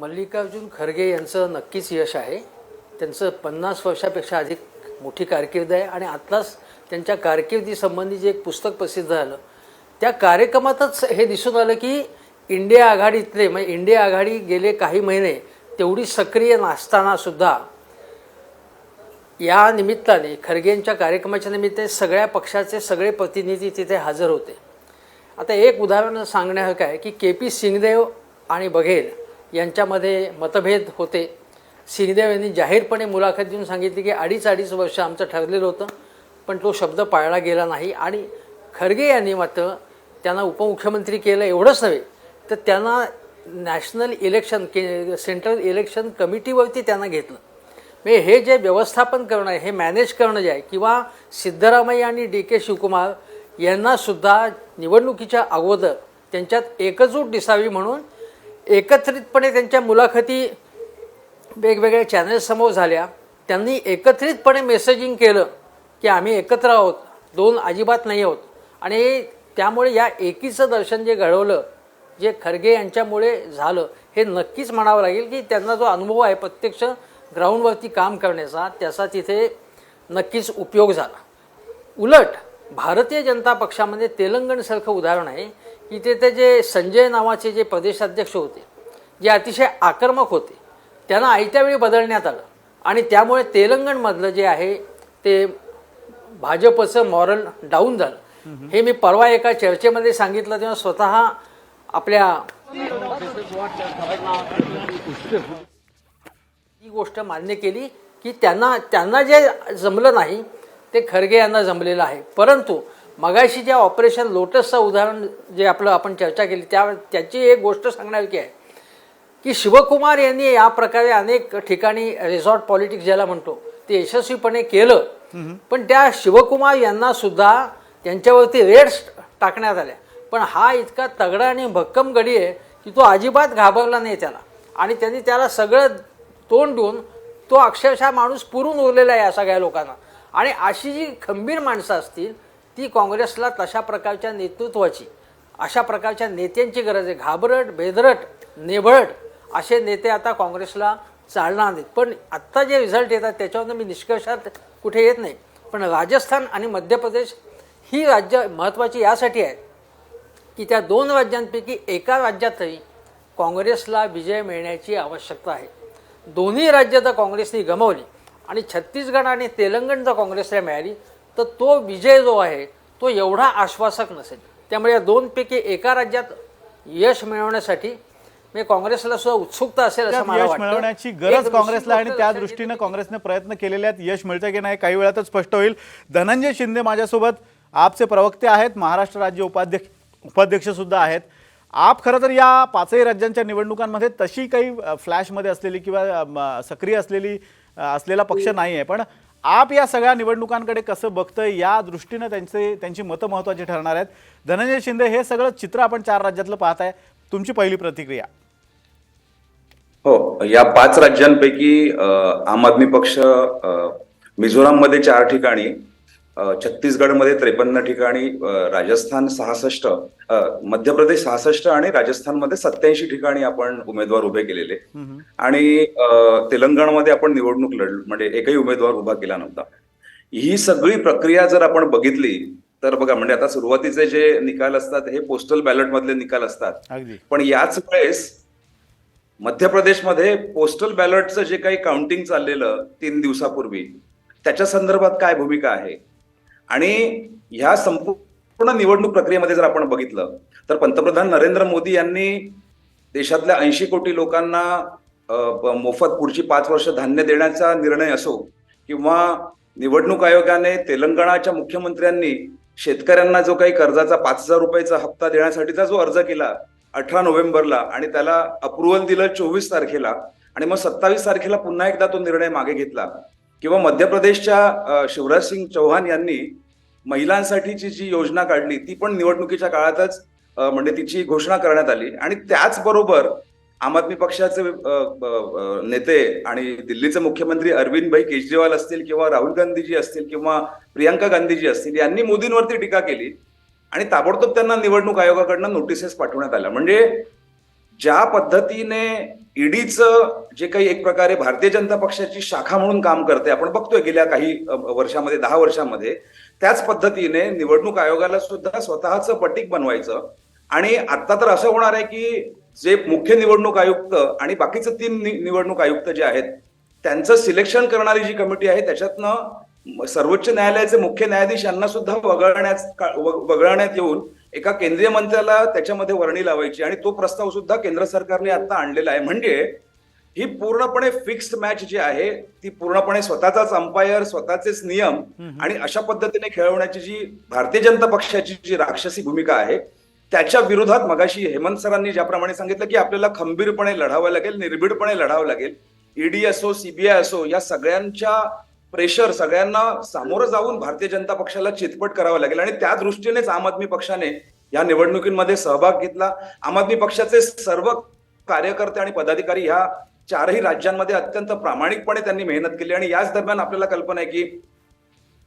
मल्लिकार्जुन खरगे यांचं नक्कीच यश आहे. त्यांचं 50 वर्षापेक्षा अधिक मोठी कारकीर्द आहे आणि आत्ताच त्यांच्या कारकिर्दीसंबंधी जे एक पुस्तक प्रसिद्ध झालं त्या कार्यक्रमातच हे दिसून आलं की इंडिया आघाडीतले म्हणजे इंडिया आघाडी गेले काही महिने तेवढी सक्रिय नसतानासुद्धा या निमित्ताने खरगेंच्या कार्यक्रमाच्या निमित्ताने सगळ्या पक्षाचे सगळे प्रतिनिधी तिथे हजर होते. आता एक उदाहरण सांगण्यासारखं आहे की के.पी. सिंगदेव आणि बघेल यांच्यामध्ये मतभेद होते. सिंगदेव यांनी जाहीरपणे मुलाखत देऊन सांगितली की अडीच वर्ष आमचं ठरलेलं होतं पण तो शब्द पाळला गेला नाही आणि खरगे यांनी मात्र त्यांना उपमुख्यमंत्री केलं. एवढंच नव्हे तर त्यांना नॅशनल इलेक्शन सेंट्रल इलेक्शन कमिटीवरती त्यांना घेतलं. म्हणजे हे जे व्यवस्थापन करणं आहे हे मॅनेज करणं जे आहे किंवा सिद्धरामय्या आणि डी.के. शिवकुमार यांनासुद्धा निवडणुकीच्या अगोदर त्यांच्यात एकजूट दिसावी म्हणून एकत्रितपणे त्यांच्या मुलाखती वेगवेगळ्या चॅनल्ससमोर झाल्या. त्यांनी एकत्रितपणे मेसेजिंग केलं की आम्ही एकत्र आहोत, दोन अजिबात नाही आहोत. आणि त्यामुळे या एकीचं दर्शन जे घडवलं जे खरगे यांच्यामुळे झालं हे नक्कीच म्हणावं लागेल की त्यांना जो अनुभव आहे प्रत्यक्ष ग्राउंडवरती काम करण्याचा त्याचा तिथे नक्कीच उपयोग झाला. उलट भारतीय जनता पक्षामध्ये तेलंगणसारखं उदाहरण आहे की ते जे संजय नावाचे जे प्रदेशाध्यक्ष होते जे अतिशय आक्रमक होते त्यांना आयत्या वेळी बदलण्यात आलं आणि त्यामुळे तेलंगणमधलं जे आहे ते भाजपचं मॉरल डाऊन झालं. हे मी परवा एका चर्चेमध्ये सांगितलं तेव्हा स्वतः आपल्या ही गोष्ट मान्य केली की त्यांना जे जमलं नाही ते खरगे यांना जमलेलं आहे. परंतु मगाशी ज्या ऑपरेशन लोटसचं उदाहरण जे आपण चर्चा केली त्याची एक गोष्ट सांगण्यासारखी आहे की शिवकुमार यांनी या प्रकारे अनेक ठिकाणी रिसॉर्ट पॉलिटिक्स ज्याला म्हणतो ते यशस्वीपणे केलं. पण त्या शिवकुमार यांना सुद्धा त्यांच्यावरती रेड्स टाकण्यात आल्या. पण हा इतका तगडा आणि भक्कम गडी आहे की तो अजिबात घाबरला नाही त्याला आणि त्यांनी त्याला सगळं तोंड देऊन तो अक्षरशः माणूस पुरून उरलेला आहे या सगळ्या लोकांना. आणि अशी जी खंबीर माणसं असतील ती काँग्रेसला तशा प्रकारच्या नेतृत्वाची अशा प्रकारच्या नेत्यांची गरज आहे. घाबरट बेदरट नेभळट असे नेते आता काँग्रेसला चालणार नाहीत. पण आत्ता जे रिझल्ट येतात त्याच्यावरून मी निष्कर्षात कुठे येत नाही. पण राजस्थान आणि मध्य प्रदेश ही राज्य महत्त्वाची यासाठी आहेत की त्या दोन राज्यांपैकी एका राज्यात तरी काँग्रेसला विजय मिळण्याची आवश्यकता आहे. दोन्ही राज्य जर काँग्रेसने गमावली आणि छत्तीसगड आणि तेलंगण जर काँग्रेसला मिळाली तर तो विजय जो आहे तो एवढा आश्वासक नसेल. त्यामुळे या दोनपैकी एका राज्यात यश मिळवण्यासाठी म्हणजे काँग्रेसला सुद्धा उत्सुकता असेल असं मला वाटतं. मिळवण्याची गरज काँग्रेसला आणि त्या दृष्टीने काँग्रेसने प्रयत्न केलेले आहेत. यश मिळतं की नाही काही वेळातच स्पष्ट होईल. धनंजय शिंदे माझ्यासोबत आपचे प्रवक्ते आहेत, महाराष्ट्र राज्य उपाध्यक्ष सुद्धा आहेत. आप खरं तर या पाचही राज्यांच्या निवडणुकांमध्ये तशी काही फ्लॅशमध्ये असलेली किंवा सक्रिय असलेला पक्ष नाही आहे. पण आप या सगळ्या निवडणुकांकडे कसं बघतंय या दृष्टीने त्यांची मतं महत्त्वाची ठरणार आहेत. धनंजय शिंदे हे सगळं चित्र आपण 4 राज्यातलं पाहताय, तुमची पहिली प्रतिक्रिया? हो, या 5 राज्यांपैकी आम आदमी पक्ष मिझोराममध्ये 4 ठिकाणी, छत्तीसगडमध्ये 53 ठिकाणी, राजस्थान 66, मध्य प्रदेश 66 आणि राजस्थानमध्ये 87 ठिकाणी आपण उमेदवार उभे केलेले. आणि तेलंगणामध्ये आपण निवडणूक लढलो म्हणजे एकही उमेदवार उभा केला नव्हता. ही सगळी प्रक्रिया जर आपण बघितली तर बघा म्हणजे आता सुरुवातीचे जे निकाल असतात हे पोस्टल बॅलेट मधले निकाल असतात. पण याच वेळेस मध्य प्रदेशमध्ये पोस्टल बॅलेटचं जे काही काउंटिंग चाललेलं 3 दिवसापूर्वी त्याच्या संदर्भात काय भूमिका आहे आणि ह्या संपूर्ण निवडणूक प्रक्रियेमध्ये जर आपण बघितलं तर पंतप्रधान नरेंद्र मोदी यांनी देशातल्या 80 कोटी लोकांना मोफत पुढची 5 वर्ष धान्य देण्याचा निर्णय असो किंवा निवडणूक आयोगाने तेलंगणाच्या मुख्यमंत्र्यांनी शेतकऱ्यांना जो काही कर्जाचा 5,000 रुपयाचा हप्ता देण्यासाठीचा जो अर्ज केला 18 नोव्हेंबरला आणि त्याला अप्रुव्हल दिलं 24 तारखेला आणि मग 27 तारखेला पुन्हा एकदा तो निर्णय मागे घेतला. किंवा मध्य प्रदेशच्या शिवराज सिंग चौहान यांनी महिलांसाठीची जी योजना काढली ती पण निवडणुकीच्या काळातच म्हणजे तिची घोषणा करण्यात आली. आणि त्याचबरोबर आम आदमी पक्षाचे नेते आणि दिल्लीचे मुख्यमंत्री अरविंद भाई केजरीवाल असतील किंवा राहुल गांधीजी असतील किंवा प्रियांका गांधीजी असतील यांनी मोदींवरती टीका केली आणि ताबडतोब त्यांना निवडणूक आयोगाकडनं नोटिसेस पाठवण्यात आल्या. म्हणजे ज्या पद्धतीने ईडीचं जे काही एक प्रकारे भारतीय जनता पक्षाची शाखा म्हणून काम करते, आपण बघतोय गेल्या काही वर्षामध्ये, 10 वर्षामध्ये, त्याच पद्धतीने निवडणूक आयोगाला सुद्धा स्वतःचं पटीक बनवायचं. आणि आता तर असं होणार आहे की जे मुख्य निवडणूक आयुक्त आणि बाकीचे 3 निवडणूक आयुक्त जे आहेत त्यांचं सिलेक्शन करणारी जी कमिटी आहे त्याच्यातनं सर्वोच्च न्यायालयाचे मुख्य न्यायाधीश यांना सुद्धा वगळण्यात येऊन एका केंद्रीय मंत्र्याला त्याच्यामध्ये वर्णी लावायची, आणि तो प्रस्ताव सुद्धा केंद्र सरकारने आता आणलेला आहे. म्हणजे ही पूर्णपणे फिक्स्ड मॅच जी आहे ती पूर्णपणे स्वतःचाच अंपायर, स्वतःचेच नियम आणि अशा पद्धतीने खेळवण्याची जी भारतीय जनता पक्षाची जी राक्षसी भूमिका आहे त्याच्या विरोधात मगाशी हेमंत सरांनी ज्याप्रमाणे सांगितलं की आपल्याला खंबीरपणे लढावं लागेल, निर्भीडपणे लढावं लागेल. ईडी असो, सीबीआय असो, या सगळ्यांच्या प्रेशर, सगळ्यांना सामोरं जाऊन भारतीय जनता पक्षाला चितपट करावं लागेल. आणि त्या दृष्टीनेच आम आदमी पक्षाने या निवडणुकीमध्ये सहभाग घेतला. आम आदमी पक्षाचे सर्व कार्यकर्ते आणि पदाधिकारी ह्या 4ही राज्यांमध्ये अत्यंत प्रामाणिकपणे त्यांनी मेहनत केली. आणि याच दरम्यान आपल्याला कल्पना आहे की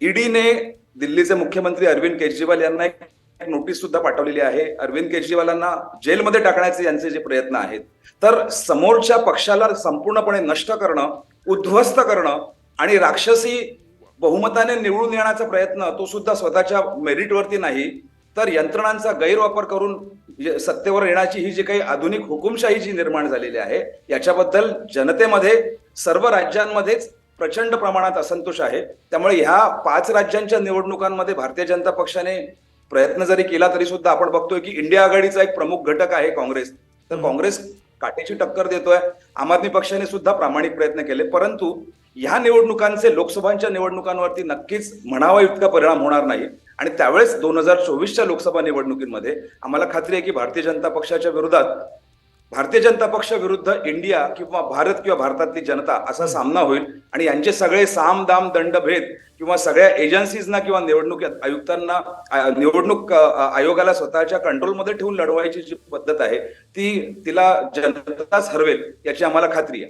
ईडीने दिल्लीचे मुख्यमंत्री अरविंद केजरीवाल यांना एक नोटीस सुद्धा पाठवलेली आहे. अरविंद केजरीवालांना जेलमध्ये टाकण्याचे यांचे जे प्रयत्न आहेत, तर समोरच्या पक्षाला संपूर्णपणे नष्ट करणं, उद्ध्वस्त करणं आणि राक्षसी बहुमताने निवडून येण्याचा प्रयत्न, तो सुद्धा स्वतःच्या मेरिटवरती नाही तर यंत्रणांचा गैरवापर करून सत्तेवर येण्याची ही जी काही आधुनिक हुकुमशाही जी निर्माण झालेली आहे याच्याबद्दल जनतेमध्ये सर्व राज्यांमध्येच प्रचंड प्रमाणात असंतोष आहे. त्यामुळे ह्या 5 राज्यांच्या निवडणुकांमध्ये भारतीय जनता पक्षाने प्रयत्न जरी केला तरी सुद्धा आपण बघतोय की इंडिया आघाडीचा एक प्रमुख घटक आहे काँग्रेस, तर काँग्रेस काटेची टक्कर देतोय. आम आदमी पक्षाने सुद्धा प्रामाणिक प्रयत्न केले, परंतु ह्या निवडणुकांचे लोकसभांच्या निवडणुकांवरती नक्कीच म्हणावा इतका परिणाम होणार नाही. आणि त्यावेळेस 2024च्या लोकसभा निवडणुकीमध्ये आम्हाला खात्री आहे की भारतीय जनता पक्षाच्या विरोधात भारतीय जनता पक्ष विरुद्ध इंडिया किंवा भारत किंवा भारतातली जनता असा सामना होईल. आणि यांचे सगळे साम दाम दंड भेद किंवा सगळ्या एजन्सीजना किंवा निवडणूक आयुक्तांना, निवडणूक आयोगाला स्वतःच्या कंट्रोलमध्ये ठेवून लढवायची जी पद्धत आहे तिला जनताच हरवेल याची आम्हाला खात्री आहे.